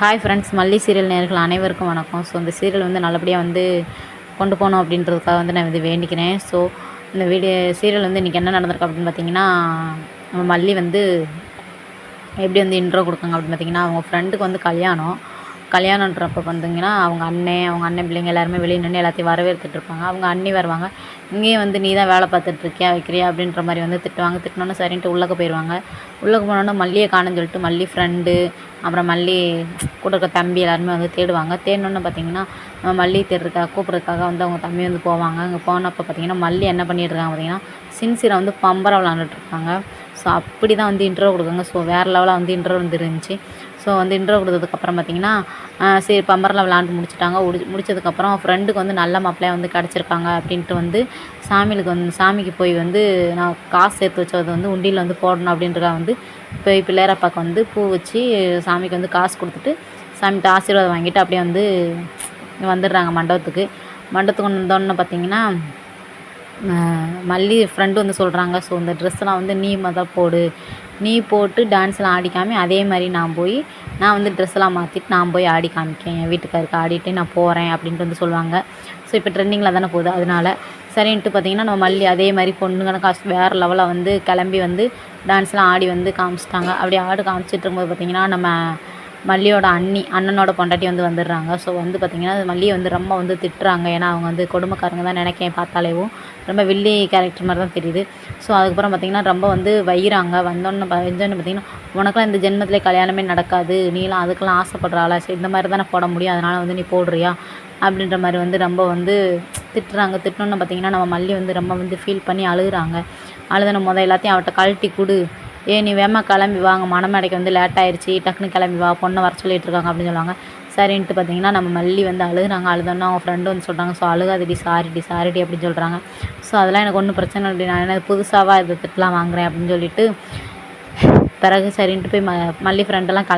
Hi friends, மல்லி serial நேயர்கள் அனைவருக்கும் வணக்கம். ஸோ இந்த சீரியல் வந்து நல்லபடியாக வந்து கொண்டு போகணும் அப்படின்றதுக்காக வந்து நான் இது வேண்டிக்கிறேன். ஸோ இந்த சீரியல் வந்து இன்றைக்கி என்ன நடந்திருக்கு அப்படின்னு பார்த்தீங்கன்னா, நம்ம மல்லி வந்து எப்படி வந்து இன்ட்ரோ கொடுக்காங்க அப்படின்னு பார்த்தீங்கன்னா, அவங்க ஃப்ரெண்டுக்கு வந்து கல்யாணன்றப்போ பார்த்தீங்கன்னா அவங்க அண்ணன் பிள்ளைங்க எல்லாருமே வெளியே நின்று எல்லாத்தையும் வரவேற்றுட்டு இருப்பாங்க. அவங்க அண்ணி வருவாங்க. இங்கேயும் வந்து நீ தான் வேலை பார்த்துட்ருக்கியா வைக்கிறியா அப்படின்ற மாதிரி வந்து திட்டுனோன்னே சரின்ட்டு உள்ளக்க போயிடுவாங்க. உள்ளக்க போனோன்னே மல்லியை காணுன்னு சொல்லிட்டு மல்லி ஃப்ரெண்டு அப்புறம் மல்லி கூட இருக்க தம்பி எல்லாருமே வந்து தேடுவாங்க. தேடினோன்னு பார்த்தீங்கன்னா மல்லி கூப்பிட்றதுக்காக வந்து அவங்க தம்பி வந்து போவாங்க. அங்கே போனப்போ பார்த்தீங்கன்னா மல்லி என்ன பண்ணிட்டுருக்காங்க பார்த்தீங்கன்னா, சின்சியரை வந்து பம்பரம் விளாண்டுட்ருக்காங்க. ஸோ அப்படி தான் வந்து இன்ட்ரோ கொடுக்குறாங்க. ஸோ வேறு லெவலாக வந்து இன்ட்ரோ வந்து இருந்துச்சு. ஸோ வந்து இன்ட்ரோ கொடுத்ததுக்கப்புறம் பார்த்திங்கன்னா, சரி பம்பரில் விளாண்டு முடிச்சுட்டாங்க. முடிச்சதுக்கப்புறம் ஃப்ரெண்டுக்கு வந்து நல்ல மாப்பிள்ளையாக வந்து கிடச்சிருக்காங்க அப்படின்ட்டு வந்து சாமிக்கு போய் வந்து நான் காசு சேர்த்து வச்சது வந்து உண்டியில் வந்து போடணும் அப்படின்றத வந்து போய் பிள்ளையாரப்பாக்கு வந்து பூ வச்சு சாமிக்கு வந்து காசு கொடுத்துட்டு சாமிகிட்ட ஆசீர்வாதம் வாங்கிட்டு அப்படியே வந்து வந்துடுறாங்க மண்டபத்துக்கு. வந்தோடனே பார்த்திங்கன்னா மல்லி ஃப்ரெண்டு வந்து சொல்கிறாங்க, ஸோ இந்த ட்ரெஸ்ஸெலாம் வந்து நீ போடு, நீ போட்டு டான்ஸ்லாம் ஆடி காமி, அதே மாதிரி நான் வந்து ட்ரெஸ்ஸெல்லாம் மாற்றிட்டு நான் போய் ஆடி காமிக்கேன், என் வீட்டுக்காருக்கு ஆடிட்டு நான் போகிறேன் அப்படின்ட்டு வந்து சொல்லுவாங்க. ஸோ இப்போ ட்ரெண்டிங்கில் தானே போகுது, அதனால் சரின்ட்டு பார்த்திங்கன்னா நம்ம மல்லி அதே மாதிரி பொண்ணுங்கன காசு வேறு லெவலில் வந்து கிளம்பி வந்து டான்ஸ்லாம் ஆடி வந்து காமிச்சிட்டாங்க. அப்படி ஆடி காமிச்சிட்டு இருக்கும்போது பார்த்திங்கன்னா நம்ம மல்லியோட அண்ணனோட பொண்டாட்டி வந்து வந்துடுறாங்க. ஸோ வந்து பார்த்திங்கன்னா மல்லியை வந்து ரொம்ப வந்து திட்டுறாங்க. ஏன்னா அவங்க வந்து கொடுமைக்காரங்க தான் நினைக்கேன், பார்த்தாலேவும் ரொம்ப வில்லி கேரக்டர் மாதிரி தான் தெரியுது. ஸோ அதுக்கப்புறம் பார்த்திங்கன்னா ரொம்ப வந்து வைகிறாங்க. வந்தோன்னு பார்த்திங்கன்னா, உனக்கெலாம் இந்த ஜென்மத்திலே கல்யாணமே நடக்காது, நீலாம் அதுக்கெல்லாம் ஆசைப்படுறாளா, சரி இந்த மாதிரி தானே போட முடியும், அதனால் வந்து நீ போடுறியா அப்படின்ற மாதிரி வந்து ரொம்ப வந்து திட்டுறாங்க. திட்டணுன்னு பார்த்திங்கன்னா நம்ம மல்லி வந்து ரொம்ப வந்து ஃபீல் பண்ணி அழுகுறாங்க. அழுதுன எல்லாத்தையும் அவட்ட கழட்டி கொடு, நீ வேமா கிளம்பி வாங்க, மணமேடைக்கு வந்து லேட் ஆயிடுச்சு, டக்குன்னு கிளம்பி வா, பொண்ணை வர சொல்லிட்டு இருக்காங்க அப்படின்னு சொல்லுவாங்க. சரின்ட்டு பார்த்திங்கன்னா நம்ம மல்லி வந்து அழுகுறாங்க. அழுதோன்னா அவங்க ஃப்ரெண்டு வந்து சொல்கிறாங்க, ஸோ அழுகாதடி, சாரிடி அப்படின்னு சொல்கிறாங்க. ஸோ அதெல்லாம் எனக்கு ஒன்றும் பிரச்சனை இல்லை, நான் என்ன புதுசாக இதை திட்டலாம் வாங்குறேன் அப்படின்னு சொல்லிட்டு பிறகு சரின்ட்டு போய் மல்லி ஃப்ரெண்டெல்லாம்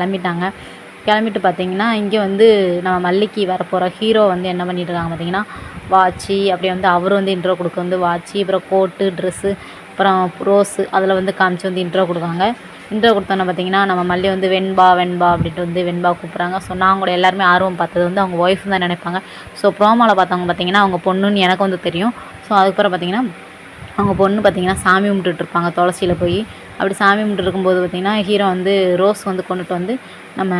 கிளம்பிட்டு பார்த்திங்கன்னா இங்கே வந்து நம்ம மல்லிக்கு வரப்போகிற ஹீரோ வந்து என்ன பண்ணிட்டு இருக்காங்க பார்த்திங்கன்னா, வாட்சி அப்படியே வந்து அவர் வந்து இன்ட்ரோ கொடுக்க வந்து வாட்சி, அப்புறம் கோட்டு, ட்ரெஸ்ஸு, அப்புறம் ரோஸு அதில் வந்து காமிச்சு வந்து இன்ட்ரோ கொடுக்காங்க. இன்ட்ரோ கொடுத்தோன்னே பார்த்திங்கன்னா நம்ம மல்லி வந்து வெண்பா அப்படின்ட்டு வந்து வெண்பா கூப்பிட்றாங்க. ஸோ நான் கூட எல்லாருமே ஆர்வம் பார்த்தது வந்து அவங்க ஒய்ஃப் தான் நினைப்பாங்க. ஸோ ப்ரோமோவில் பார்த்தவங்க பார்த்திங்கன்னா அவங்க பொண்ணுன்னு எனக்கு வந்து தெரியும். ஸோ அதுக்கப்புறம் பார்த்திங்கன்னா அவங்க பொண்ணு பார்த்திங்கன்னா சாமி கும்பிட்டுட்ருப்பாங்க துளசியில் போய். அப்படி சாமி கும்பிட்டு இருக்கும்போது பார்த்திங்கன்னா ஹீரோ வந்து ரோஸ் வந்து கொண்டுட்டு வந்து நம்ம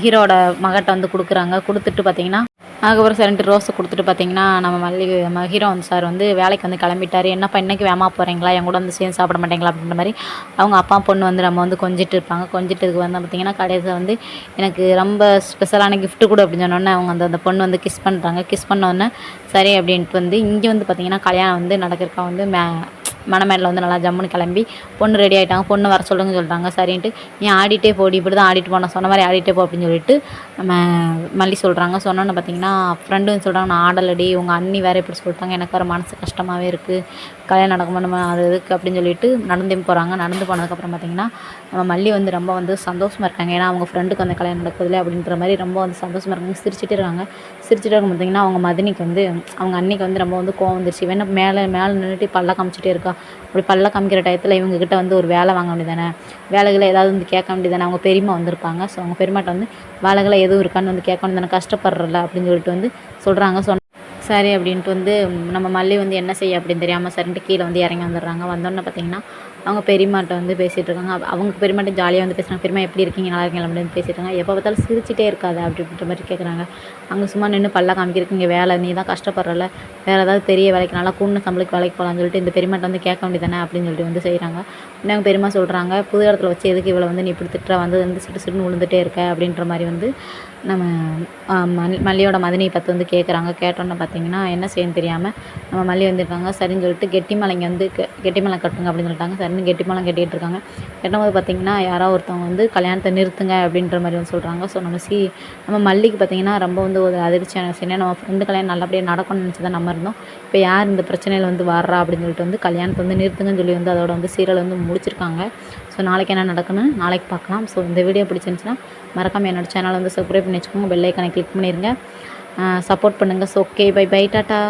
ஹீரோட மகட்ட வந்து கொடுக்குறாங்க. கொடுத்துட்டு பார்த்திங்கன்னா அதுக்கப்புறம் சரின்ட்டு ரோஸை கொடுத்துட்டு பார்த்திங்கன்னா நம்ம ஹீரோ வந்து சார் வந்து வேலைக்கு வந்து கிளம்பிட்டார். என்னப்பா இன்றைக்கி வேமா போகிறீங்களா, என் கூட வந்து சேர்ந்து சாப்பிட மாட்டீங்களா அப்படின்ற மாதிரி அவங்க அப்பா பொண்ணு வந்து நம்ம வந்து கொஞ்சிட்டு இருப்பாங்க. கொஞ்சிட்டதுக்கு வந்து பார்த்திங்கன்னா கடைசியில் வந்து எனக்கு ரொம்ப ஸ்பெஷலான கிஃப்ட்டு கொடு அப்படின்னு சொன்னோன்னே அவங்க அந்த பொண்ணு வந்து கிஸ் பண்ணுறாங்க. கிஸ் பண்ணோன்னே சரி அப்படின்ட்டு வந்து இங்கே வந்து பார்த்திங்கன்னா கல்யாணம் வந்து நடக்கிறக்கா வந்து மணமேடையில் வந்து நல்லா ஜம்முன்னு கிளம்பி பொண்ணு ரெடி ஆகிட்டாங்க. பொண்ணு வர சொல்லிட்டாங்க. சரின்ட்டு நீ ஆடிட்டே போடி, இப்படி தான் ஆடிட்டு போன, சொன்ன மாதிரி ஆடிட்டே போ அப்படின்னு சொல்லிட்டு நம்ம மல்லி சொல்கிறாங்க. சொன்னோன்னு பார்த்திங்கன்னா ஃப்ரெண்டு வந்து சொல்கிறாங்க, நான் ஆடலடி, உங்கள் அண்ணி வேறு இப்படி சொல்லிட்டாங்க, எனக்கு வேறு மனசு கஷ்டமாகவே இருக்குது, கல்யாணம் நடக்குமா அது எதுக்கு அப்படின்னு சொல்லிட்டு நடந்து போகிறாங்க. நடந்து போனதுக்கப்புறம் பார்த்திங்கன்னா நம்ம மல்லி வந்து ரொம்ப வந்து சந்தோஷமாக இருக்காங்க. ஏன்னா அவங்க ஃப்ரெண்டுக்கு வந்து கல்யாணம் நடக்குதுல அப்படின்ற மாதிரி ரொம்ப வந்து சந்தோஷமாக இருக்காங்க. சிரிச்சிட்டே இருக்காங்க. சிரிச்சிட்டே இருக்கும் பார்த்திங்கன்னா அவங்க மதினிக்கு வந்து அவங்க அன்னிக்கு வந்து ரொம்ப வந்து கோவம் வந்துருச்சு. வேணா மேலே நின்றுட்டு பல்ல காமிச்சிட்டே இருக்கா. அப்படி பல்ல காமிக்கிற டயத்தில் இவங்ககிட்ட வந்து ஒரு வேலை வாங்க வேண்டியதானே, வேலைகளை ஏதாவது வந்து கேட்க வேண்டியதானே. அவங்க பெரியம்மா வந்திருப்பாங்க. ஸோ அவங்க பெரியமாட்ட வந்து வேலைகளை எதுவும் இருக்கான்னு வந்து கேட்க வேண்டியதானே, கஷ்டப்படுறல அப்படின்னு சொல்லிட்டு வந்து சொல்கிறாங்க. சரி அப்படின்ட்டு வந்து நம்ம மல்லி வந்து என்ன செய்ய அப்படின்னு தெரியாமல் சரின்ட்டு கீழே வந்து இறங்கி வந்துடுறாங்க. வந்தோடனே பார்த்திங்கன்னா அவங்க பெரியமாட்ட வந்து பேசிகிட்டு இருக்காங்க. அவங்க பெரியமாட்ட ஜாலியாக வந்து பேசுகிறாங்க. பெரியமா எப்படி இருக்கீங்க, நல்லா இருக்கீங்களா அப்படின்னு பேசிகிட்டு இருக்காங்க. எப்போ பார்த்தாலும் சிரிச்சிட்டே இருக்காது அப்படின்ற மாதிரி கேட்குறாங்க. அங்கே சும்மா நின்று பல்ல காமிக்கிறதுக்கு இங்கே வேலை, நீ தான் கஷ்டப்படுறல, வேறு ஏதாவது பெரிய வேலைக்கு நல்லா கூண்ணு சம்பளுக்கு வேலைக்கு போகலான்னு சொல்லிட்டு இந்த பெரியமாட்ட வந்து கேட்க வேண்டியதானே அப்படின்னு சொல்லிட்டு வந்து செய்கிறாங்க. அவங்க பெரியமா சொல்கிறாங்க, புது இடத்துல வச்சு எதுக்கு இவ்வளோ வந்து நீ இப்படி திட்டுற, வந்து சிட்டு விழுந்துகிட்டே இருக்க அப்படின்ற மாதிரி வந்து நம்ம மல்லியோட மதினியை பார்த்து வந்து கேட்குறாங்க. கேட்டோன்னே பார்த்திங்கன்னா என்ன செய்யணும்னு தெரியாமல் நம்ம மல்லி வந்துருக்காங்க. சரின்னு சொல்லிட்டு கெட்டிமலைங்க வந்து கெட்டிமலை கட்டுங்க அப்படின்னு சொல்லிட்டாங்க. சரின்னு கெட்டிமலம் கட்டிகிட்டு இருக்காங்க. கட்டும்போது பார்த்திங்கன்னா யாரோ ஒருத்தவங்க வந்து கல்யாணத்தை நிறுத்துங்க அப்படின்ற மாதிரி வந்து சொல்கிறாங்க. ஸோ நம்ம மல்லிக்கு பார்த்திங்கன்னா ரொம்ப வந்து ஒரு அதிர்ச்சியான சீனே, நம்ம ஃப்ரெண்டு கல்யாணம் நல்லபடியாக நடக்கணும்னு நினச்சி தான் நம்ம இருந்தோம். இப்போ யார் இந்த பிரச்சனையில் வந்து வர்றா அப்படின்னு சொல்லிட்டு வந்து கல்யாணத்தை வந்து நிறுத்துங்கன்னு சொல்லி வந்து அதோட வந்து சீரியல் வந்து முடிச்சிருக்காங்க. ஸோ நாளைக்கு என்ன நடக்குன்னு நாளைக்கு பார்க்கலாம். ஸோ இந்த வீடியோ பிடிச்சிருந்துச்சுன்னா மறக்காமல் என்னோடய சேனலை வந்து சப்ஸ்கிரைப் பண்ணி வச்சுக்கோங்க. பெல் ஐக்கானை கிளிக் பண்ணிடுங்க, சப்போர்ட் பண்ணுங்கள். So okay, bye tata.